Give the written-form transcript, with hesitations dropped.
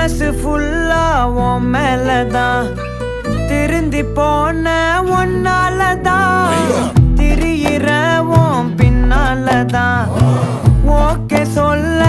மனசு ஃபுல்லா உன் மேலதான் திருந்தி போன ஒன்னாலதான் திரியிற உன் பின்னாலதான் ஓகே சொல்ல